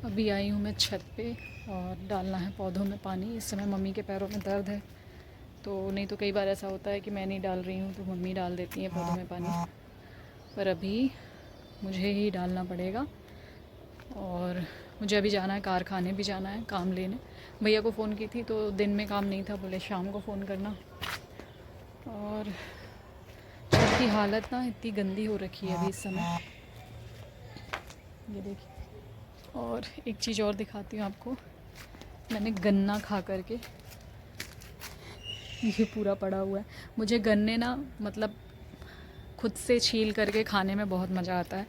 अभी आई हूँ मैं छत पे और डालना है पौधों में पानी। इस समय मम्मी के पैरों में दर्द है, तो नहीं तो कई बार ऐसा होता है कि मैं नहीं डाल रही हूँ तो मम्मी डाल देती हैं पौधों में पानी, पर अभी मुझे ही डालना पड़ेगा। और मुझे अभी जाना है, कारखाने भी जाना है काम लेने। भैया को फ़ोन की थी तो दिन में काम नहीं था, बोले शाम को फ़ोन करना। और छत की हालत ना इतनी गंदी हो रखी है अभी इस समय, ये देखिए। और एक चीज़ और दिखाती हूँ आपको, मैंने गन्ना खा करके, ये पूरा पड़ा हुआ है। मुझे गन्ने ना मतलब खुद से छील करके खाने में बहुत मज़ा आता है,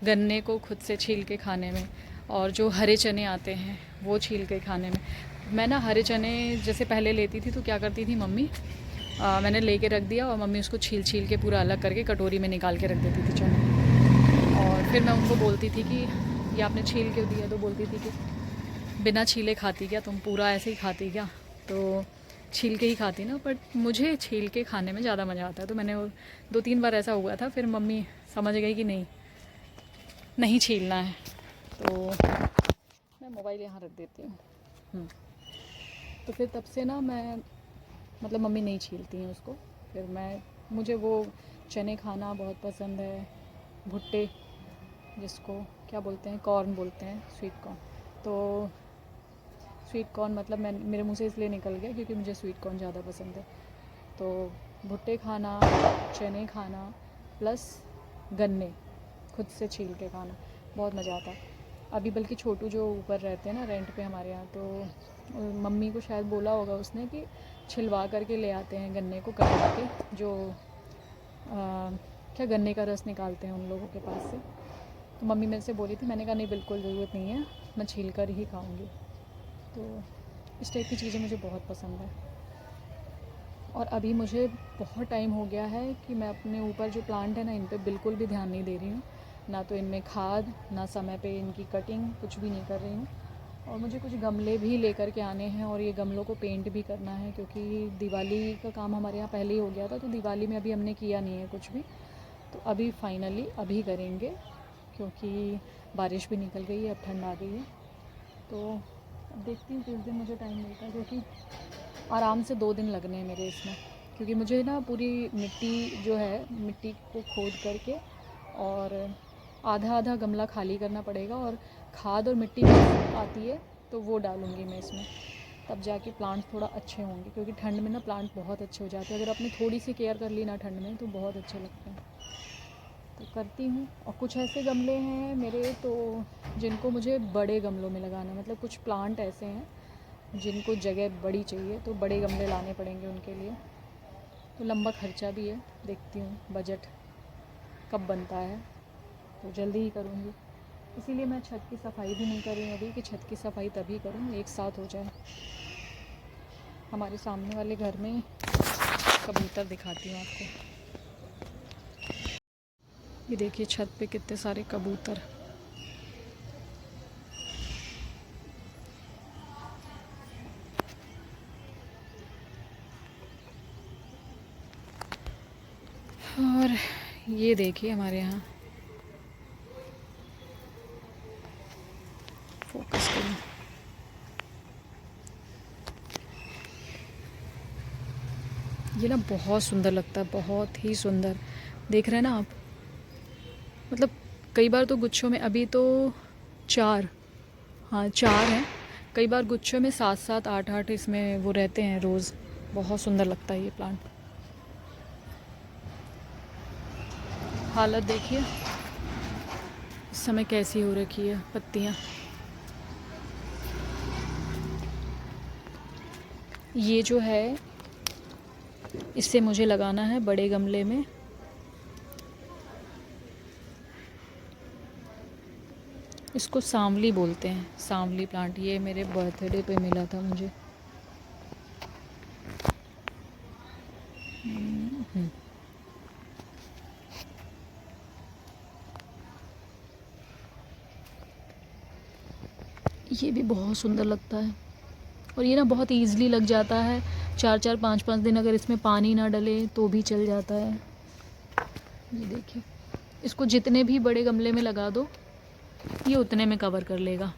गन्ने को खुद से छील के खाने में। और जो हरे चने आते हैं वो छील के खाने में। मैं ना हरे चने जैसे पहले लेती थी तो क्या करती थी मम्मी, मैंने लेके रख दिया और मम्मी उसको छील छील के पूरा अलग करके कटोरी में निकाल के रख देती थी चने। और फिर मैं उनको बोलती थी कि ये आपने छील क्यों दिया, तो बोलती थी कि बिना छीले खाती क्या तुम, पूरा ऐसे ही खाती क्या, तो छील के ही खाती ना। बट मुझे छील के खाने में ज़्यादा मज़ा आता है। तो मैंने 2-3 बार ऐसा हुआ था, फिर मम्मी समझ गई कि नहीं नहीं छीलना है। तो मैं मोबाइल यहाँ रख देती हूँ। तो फिर तब से ना मैं मतलब मम्मी नहीं छीलती हैं उसको। फिर मुझे वो चने खाना बहुत पसंद है, भुट्टे जिसको क्या बोलते हैं, कॉर्न बोलते हैं, स्वीट कॉर्न। तो स्वीट कॉर्न मतलब मैं मेरे मुंह से इसलिए निकल गया क्योंकि मुझे स्वीट कॉर्न ज़्यादा पसंद है। तो भुट्टे खाना, चने खाना, प्लस गन्ने खुद से छील के खाना, बहुत मज़ा आता है। अभी बल्कि छोटू जो ऊपर रहते हैं ना रेंट पे हमारे यहाँ, तो मम्मी को शायद बोला होगा उसने कि छिलवा करके ले आते हैं गन्ने को कटवा के, जो क्या गन्ने का रस निकालते हैं उन लोगों के पास से। तो मम्मी मेरे से बोली थी, मैंने कहा नहीं बिल्कुल ज़रूरत नहीं है, मैं छील कर ही खाऊँगी। तो इस टाइप की चीज़ें मुझे बहुत पसंद है। और अभी मुझे बहुत टाइम हो गया है कि मैं अपने ऊपर जो प्लांट है ना, इन पे बिल्कुल भी ध्यान नहीं दे रही हूँ, ना तो इनमें खाद, ना समय पे इनकी कटिंग, कुछ भी नहीं कर रही हूँ। और मुझे कुछ गमले भी लेकर के आने हैं और ये गमलों को पेंट भी करना है, क्योंकि दिवाली का काम हमारे यहाँ पहले ही हो गया था, तो दिवाली में अभी हमने किया नहीं है कुछ भी। तो अभी फाइनली अभी करेंगे, क्योंकि बारिश भी निकल गई है, अब ठंड आ गई है। तो अब देखती हूँ किस दिन मुझे टाइम मिलता है, क्योंकि आराम से 2 दिन लगने हैं मेरे इसमें। क्योंकि मुझे ना पूरी मिट्टी जो है, मिट्टी को खोद करके और आधा आधा गमला खाली करना पड़ेगा, और खाद और मिट्टी भी आती है तो वो डालूँगी मैं इसमें, तब जाके प्लांट्स थोड़ा अच्छे होंगे। क्योंकि ठंड में ना प्लांट बहुत अच्छे हो जाते हैं, अगर आपने थोड़ी सी केयर कर ली ना ठंड में, तो बहुत अच्छे लगते हैं। तो करती हूँ। और कुछ ऐसे गमले हैं मेरे तो जिनको मुझे बड़े गमलों में लगाना है, मतलब कुछ प्लांट ऐसे हैं जिनको जगह बड़ी चाहिए, तो बड़े गमले लाने पड़ेंगे उनके लिए। तो लंबा खर्चा भी है, देखती हूँ बजट कब बनता है, तो जल्दी ही करूँगी। इसीलिए मैं छत की सफाई भी नहीं कर रही हूँ अभी, कि छत की सफाई तभी करूँ एक साथ हो जाए। हमारे सामने वाले घर में कबूतर दिखाती हूँ आपको, ये देखिए छत पे कितने सारे कबूतर। और ये देखिए हमारे यहाँ, फोकस करूँ, ये ना बहुत सुंदर लगता है, बहुत ही सुंदर। देख रहे हैं ना आप, मतलब कई बार तो गुच्छों में, अभी तो 4, हाँ 4 हैं, कई बार गुच्छों में 7-7 8-8 इसमें वो रहते हैं रोज़। बहुत सुंदर लगता है ये प्लांट। हालत देखिए इस समय कैसी हो रखी है, पत्तियाँ। ये जो है इससे मुझे लगाना है बड़े गमले में। इसको सांवली बोलते हैं, सांवली प्लांट। ये मेरे बर्थडे पे मिला था मुझे। ये भी बहुत सुंदर लगता है, और ये ना बहुत ईज़िली लग जाता है। 4-4 5-5 दिन अगर इसमें पानी ना डले तो भी चल जाता है। ये देखिए, इसको जितने भी बड़े गमले में लगा दो ये उतने में कवर कर लेगा।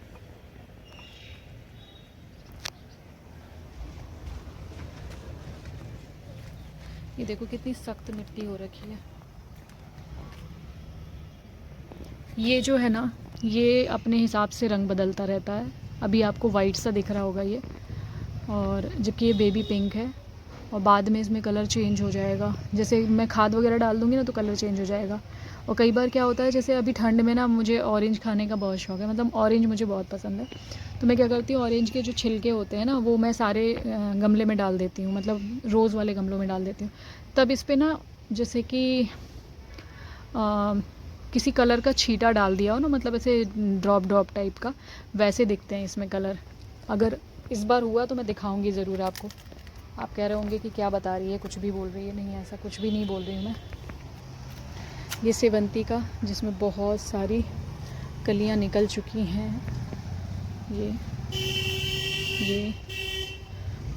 ये देखो कितनी सख्त मिट्टी हो रखी है। ये जो है ना, ये अपने हिसाब से रंग बदलता रहता है। अभी आपको वाइट सा दिख रहा होगा ये, और जबकि ये बेबी पिंक है, और बाद में इसमें कलर चेंज हो जाएगा। जैसे मैं खाद वगैरह डाल दूँगी ना तो कलर चेंज हो जाएगा। और कई बार क्या होता है, जैसे अभी ठंड में ना मुझे ऑरेंज खाने का बहुत शौक है, मतलब ऑरेंज मुझे बहुत पसंद है। तो मैं क्या करती हूँ, ऑरेंज के जो छिलके होते हैं ना वो मैं सारे गमले में डाल देती हूँ, मतलब रोज़ वाले गमलों में डाल देती हूँ। तब इस पर ना जैसे कि किसी कलर का छींटा डाल दिया हो ना, मतलब ऐसे ड्रॉप ड्रॉप टाइप का, वैसे दिखते हैं इसमें कलर। अगर इस बार हुआ तो मैं दिखाऊंगी ज़रूर आपको। आप कह रहे होंगे कि क्या बता रही है, कुछ भी बोल रही है। नहीं, ऐसा कुछ भी नहीं बोल रही हूँ मैं। ये सेवंती का, जिसमें बहुत सारी कलियाँ निकल चुकी हैं। ये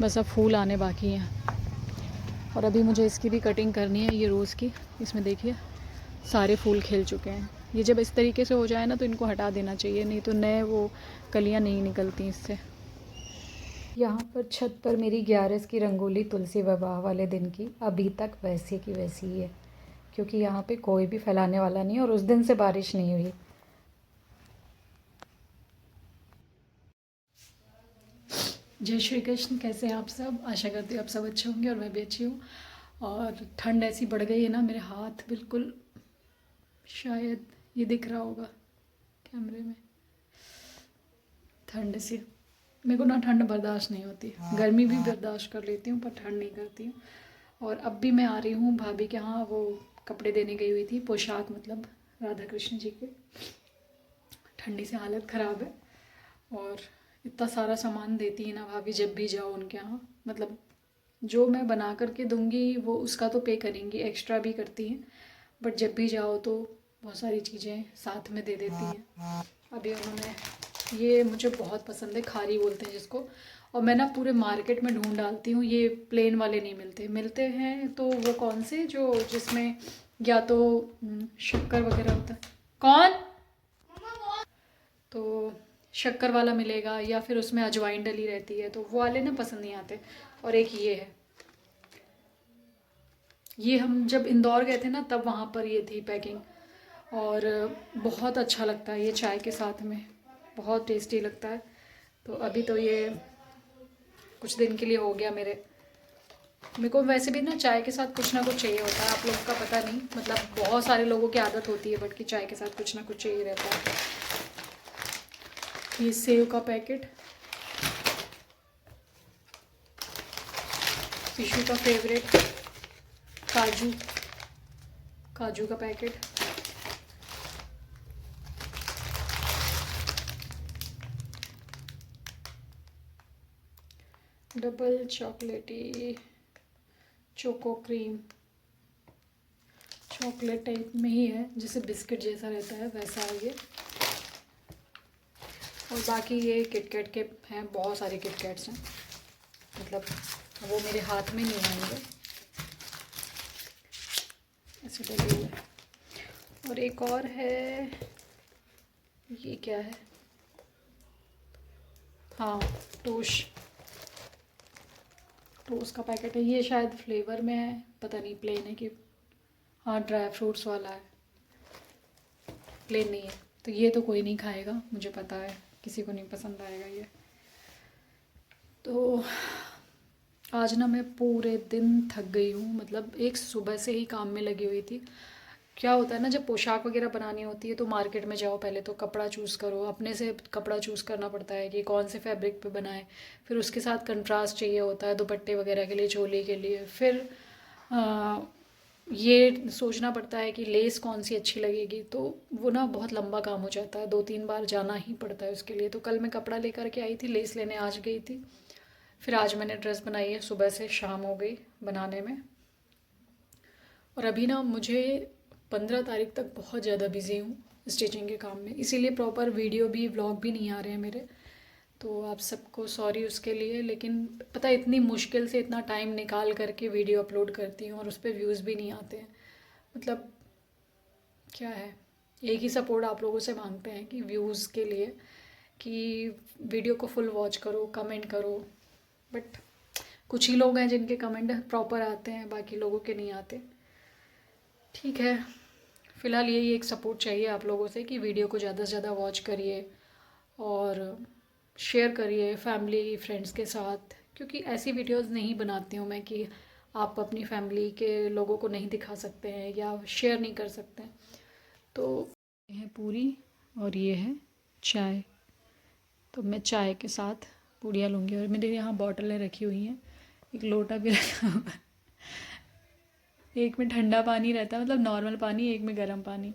बस अब फूल आने बाकी हैं। और अभी मुझे इसकी भी कटिंग करनी है, ये रोज़ की। इसमें देखिए सारे फूल खिल चुके हैं। ये जब इस तरीके से हो जाए ना तो इनको हटा देना चाहिए, नहीं तो नए वो कलियां नहीं निकलती इससे। यहाँ पर छत पर मेरी 11 की रंगोली तुलसी विवाह वाले दिन की अभी तक वैसी की वैसी ही है, क्योंकि यहाँ पे कोई भी फैलाने वाला नहीं है और उस दिन से बारिश नहीं हुई। जय श्री कृष्ण। कैसे हैं आप सब? आशा करती हूँ आप सब अच्छे होंगे और मैं भी अच्छी हूँ। और ठंड ऐसी बढ़ गई है ना, मेरे हाथ बिल्कुल, शायद ये दिख रहा होगा कैमरे में, ठंड से। मेरे को ना ठंड बर्दाश्त नहीं होती। गर्मी भी बर्दाश्त कर लेती हूँ पर ठंड नहीं करती हूँ। और अब भी मैं आ रही हूँ भाभी के यहाँ, वो कपड़े देने गई हुई थी, पोशाक मतलब राधा कृष्ण जी के। ठंडी से हालत ख़राब है। और इतना सारा सामान देती है ना भाभी जब भी जाओ उनके यहाँ, मतलब जो मैं बना करके दूँगी वो उसका तो पे करेंगी, एक्स्ट्रा भी करती हैं, बट जब भी जाओ तो बहुत सारी चीज़ें साथ में दे देती हैं। अभी उन्होंने, ये मुझे बहुत पसंद है, खारी बोलते हैं जिसको। और मैं ना पूरे मार्केट में ढूंढ डालती हूँ, ये प्लेन वाले नहीं मिलते। मिलते हैं तो वो कौन से, जो जिसमें या तो शक्कर वगैरह होता है। कौन? तो शक्कर वाला मिलेगा या फिर उसमें अजवाइन डली रहती है, तो वो वाले ना पसंद नहीं आते। और एक ये है, ये हम जब इंदौर गए थे ना तब वहाँ पर ये थी पैकिंग, और बहुत अच्छा लगता है ये चाय के साथ में, बहुत टेस्टी लगता है। तो अभी तो ये कुछ दिन के लिए हो गया मेरे को वैसे भी ना चाय के साथ कुछ ना कुछ चाहिए होता है। आप लोगों का पता नहीं, मतलब बहुत सारे लोगों की आदत होती है बट कि चाय के साथ कुछ ना कुछ चाहिए रहता है। ये सेव का पैकेट, टिशू का फेवरेट, काजू का पैकेट, डबल चॉकलेटी चोको क्रीम, चॉकलेट टाइप में ही है, जैसे बिस्किट जैसा रहता है वैसा है ये। और बाकी ये किटकैट के हैं, बहुत सारे किटकैट्स हैं, मतलब वो मेरे हाथ में नहीं आएंगे, ऐसे डले हुए। और एक और है, ये क्या है, हाँ टोस्ट का पैकेट है। ये शायद फ्लेवर में है, पता नहीं प्लेन है कि, हाँ ड्राई फ्रूट्स वाला है, प्लेन नहीं है। तो ये तो कोई नहीं खाएगा, मुझे पता है किसी को नहीं पसंद आएगा ये। तो आज ना मैं पूरे दिन थक गई हूँ, मतलब एक सुबह से ही काम में लगी हुई थी। क्या होता है ना, जब पोशाक वगैरह बनानी होती है तो मार्केट में जाओ, पहले तो कपड़ा चूज़ करो, अपने से कपड़ा चूज़ करना पड़ता है कि कौन से फैब्रिक पे बनाए। फिर उसके साथ कंट्रास्ट चाहिए होता है दुपट्टे वगैरह के लिए, चोली के लिए। फिर ये सोचना पड़ता है कि लेस कौन सी अच्छी लगेगी, तो वो ना बहुत लंबा काम हो जाता है, 2-3 बार जाना ही पड़ता है उसके लिए। तो कल मैं कपड़ा लेकर के आई थी, लेस लेने आज गई थी। फिर आज मैंने ड्रेस बनाई है, सुबह से शाम हो गई बनाने में। और अभी ना मुझे 15 तारीख तक बहुत ज़्यादा बिज़ी हूँ स्टिचिंग के काम में, इसीलिए प्रॉपर वीडियो भी व्लॉग भी नहीं आ रहे हैं मेरे। तो आप सबको सॉरी उसके लिए, लेकिन पता है इतनी मुश्किल से इतना टाइम निकाल करके वीडियो अपलोड करती हूँ और उस पर व्यूज़ भी नहीं आते हैं। मतलब क्या है, एक ही सपोर्ट आप लोगों से मांगते हैं कि व्यूज़ के लिए, कि वीडियो को फुल वॉच करो, कमेंट करो, बट कुछ ही लोग हैं जिनके कमेंट प्रॉपर आते हैं, बाकी लोगों के नहीं आते। ठीक है, फ़िलहाल यही एक सपोर्ट चाहिए आप लोगों से कि वीडियो को ज़्यादा से ज़्यादा वॉच करिए और शेयर करिए फैमिली फ्रेंड्स के साथ, क्योंकि ऐसी वीडियोस नहीं बनाती हूँ मैं कि आप अपनी फैमिली के लोगों को नहीं दिखा सकते हैं या शेयर नहीं कर सकते हैं। तो ये है पूरी और ये है चाय, तो मैं चाय के साथ पूड़ियाँ लूँगी। और मेरे यहाँ बॉटलें रखी हुई हैं, एक लोटा भी रखा हुआ है। एक में ठंडा पानी रहता है, मतलब नॉर्मल पानी, एक में गर्म पानी।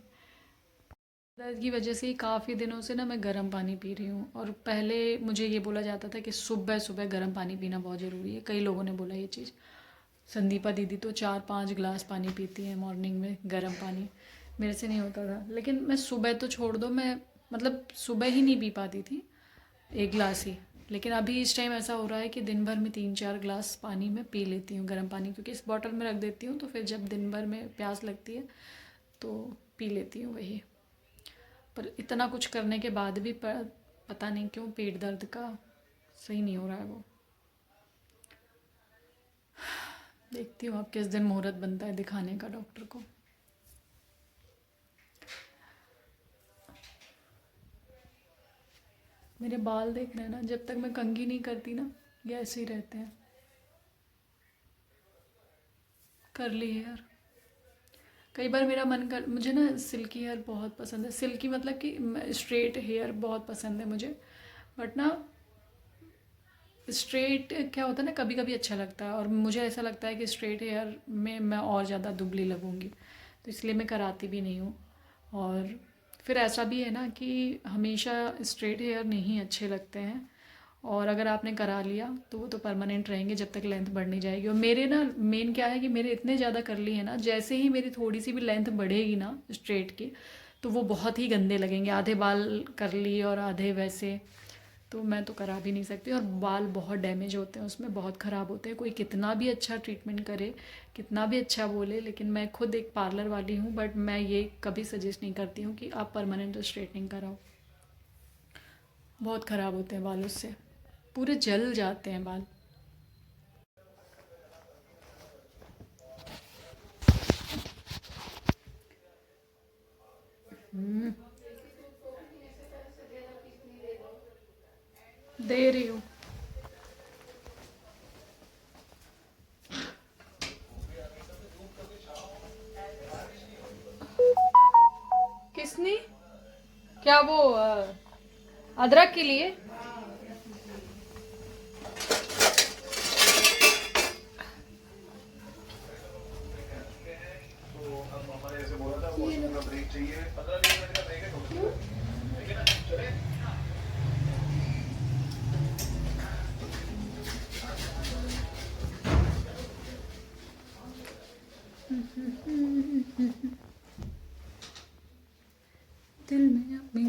दर्द की वजह से काफ़ी दिनों से ना मैं गर्म पानी पी रही हूँ। और पहले मुझे ये बोला जाता था कि सुबह सुबह गर्म पानी पीना बहुत ज़रूरी है, कई लोगों ने बोला ये चीज़। संदीपा दीदी तो 4-5 गिलास पानी पीती हैं मॉर्निंग में, गर्म पानी। मेरे से नहीं होता था, लेकिन मैं सुबह तो छोड़ दो, मैं मतलब सुबह ही नहीं पी पाती थी, 1 गिलास ही। लेकिन अभी इस टाइम ऐसा हो रहा है कि दिन भर में 3-4 गिलास पानी मैं पी लेती हूँ, गर्म पानी, क्योंकि इस बॉटल में रख देती हूँ, तो फिर जब दिन भर में प्यास लगती है तो पी लेती हूँ वही। पर इतना कुछ करने के बाद भी पता नहीं क्यों पेट दर्द का सही नहीं हो रहा है वो। देखती हूँ अब किस दिन मुहूर्त बनता है दिखाने का डॉक्टर को। मेरे बाल देख रहे हैं ना, जब तक मैं कंघी नहीं करती ना, ये ऐसे ही रहते हैं, कर्ली हेयर। कई बार मेरा मन कर, मुझे ना सिल्की हेयर बहुत पसंद है, सिल्की मतलब कि स्ट्रेट हेयर बहुत पसंद है मुझे। बट ना स्ट्रेट क्या होता है ना, कभी कभी अच्छा लगता है, और मुझे ऐसा लगता है कि स्ट्रेट हेयर में मैं और ज़्यादा दुबली लगूंगी, तो इसलिए मैं कराती भी नहीं हूँ। और फिर ऐसा भी है ना कि हमेशा स्ट्रेट हेयर नहीं अच्छे लगते हैं, और अगर आपने करा लिया तो वो तो परमानेंट रहेंगे जब तक लेंथ बढ़ नहीं जाएगी। और मेरे ना मेन क्या है कि मेरे इतने ज़्यादा करली है ना, जैसे ही मेरी थोड़ी सी भी लेंथ बढ़ेगी ना स्ट्रेट की, तो वो बहुत ही गंदे लगेंगे, आधे बाल करली और आधे वैसे। तो मैं तो करा भी नहीं सकती, और बाल बहुत डैमेज होते हैं उसमें, बहुत ख़राब होते हैं, कोई कितना भी अच्छा ट्रीटमेंट करे, कितना भी अच्छा बोले। लेकिन मैं खुद एक पार्लर वाली हूँ, बट मैं ये कभी सजेस्ट नहीं करती हूँ कि आप परमानेंट स्ट्रेटनिंग कराओ, बहुत ख़राब होते हैं बाल उससे, पूरे जल जाते हैं बाल। दे रही हूँ। किसने? क्या वो अदरक के लिए? दिल में अपनी